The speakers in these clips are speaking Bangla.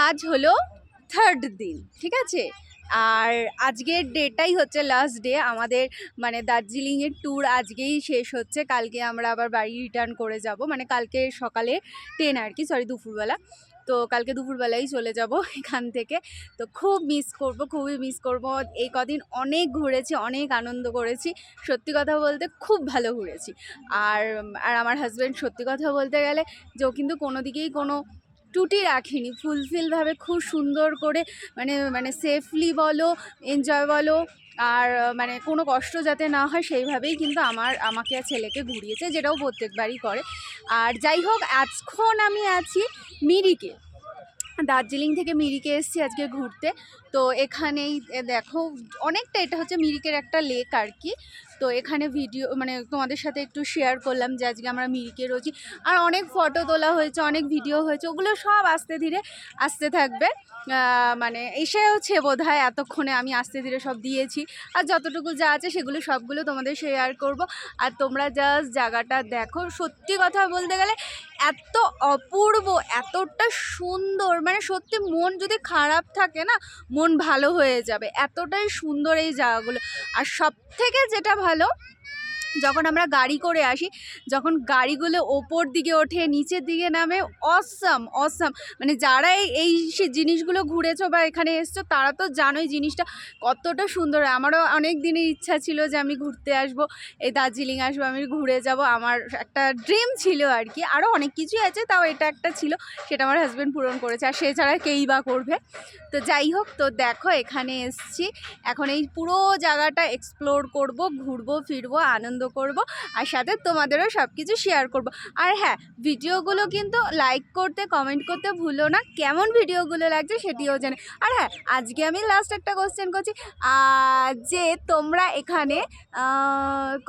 আজ হলো থার্ড দিন, ঠিক আছে। আর আজকের ডেটাই হচ্ছে লাস্ট ডে আমাদের, মানে দার্জিলিংয়ের ট্যুর আজকেই শেষ হচ্ছে। কালকে আমরা আবার বাড়ি রিটার্ন করে যাব, মানে কালকে সকালে ট্রেন আর কি, সরি দুপুরবেলা। তো কালকে দুপুরবেলাই চলে যাব এখান থেকে। তো খুব মিস করব, খুবই মিস করব। এই কদিন অনেক ঘুরেছি, অনেক আনন্দ করেছি, সত্যি কথা বলতে খুব ভালো ঘুরেছি। আর আর আমার হাজব্যান্ড সত্যি কথা বলতে গেলে যে ও কিন্তু কোনো দিকেই কোনো ত্রুটি রাখিনি, ফুলফিলভাবে খুব সুন্দর করে মানে মানে সেফলি বলো, এনজয় বলো, আর মানে কোনো কষ্ট যাতে না হয় সেইভাবেই কিন্তু আমাকে আর ছেলেকে ঘুরিয়েছে, যেটাও প্রত্যেকবারই করে। আর যাই হোক, আজখন আমি আছি মিরিকে, দার্জিলিং থেকে মিরিকে এসেছি আজকে ঘুরতে। তো এখানেই দেখো অনেকটা, এটা হচ্ছে মিরিকের একটা লেক আর কি। তো এখানে ভিডিও মানে তোমাদের সাথে একটু শেয়ার করলাম যে আজকে আমরা মিরিকে রয়েছি। আর অনেক ফটো তোলা হয়েছে, অনেক ভিডিও হয়েছে, ওগুলো সব আস্তে ধীরে আসতে থাকবে। মানে এসেওছে বোধহয় এতক্ষণে, আমি আস্তে ধীরে সব দিয়েছি। আর যতটুকু যা আছে সেগুলো সবগুলো তোমাদের শেয়ার করব। আর তোমরা জাস্ট জায়গাটা দেখো, সত্যি কথা বলতে গেলে এত অপূর্ব, এতটা সুন্দর, মানে সত্যি মন যদি খারাপ থাকে না, মন ভালো হয়ে যাবে, এতটাই সুন্দর এই জায়গাগুলো। আর সব থেকে যেটা ভালো, যখন আমরা গাড়ি করে আসি, যখন গাড়িগুলো ওপর দিকে ওঠে নিচের দিকে নামে, অসাম অসাম। মানে যারা এই সে জিনিসগুলো ঘুরেছো বা এখানে এসছো তারা তো জানোই জিনিসটা কতটা সুন্দর। আমারও অনেক দিনের ইচ্ছা ছিল যে আমি ঘুরতে আসবো, এই দার্জিলিং আসবো, আমি ঘুরে যাব, আমার একটা ড্রিম ছিল আর কি। আরও অনেক কিছুই আছে, তাও এটা একটা ছিল, সেটা আমার হাজব্যান্ড পূরণ করেছে, আর সে ছাড়া কেই বা করবে। তো যাই হোক, তো দেখো এখানে এসছি, এখন এই পুরো জায়গাটা এক্সপ্লোর করব, ঘুরবো ফিরবো, আনন্দ করব, আর সাথে তোমাদেরও সব কিছু শেয়ার করব। আর হ্যাঁ, ভিডিওগুলো কিন্তু লাইক করতে, কমেন্ট করতে ভুলো না, কেমন ভিডিওগুলো লাগছে সেটিও জানে। আর হ্যাঁ, আজকে আমি লাস্ট একটা কোশ্চেন করছি, যে তোমরা এখানে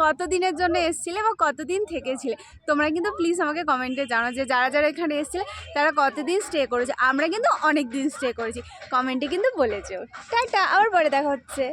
কতদিনের জন্য এসেছিলে বা কতদিন থেকেছিলে, তোমরা কিন্তু প্লিজ আমাকে কমেন্টে জানাও যে যারা যারা এখানে এসেছিলে তারা কতদিন স্টে করেছে। আমরা কিন্তু অনেক দিন স্টে করেছি, কমেন্টে কিন্তু বলেছো। টাটা, আবার পরে দেখা হচ্ছে।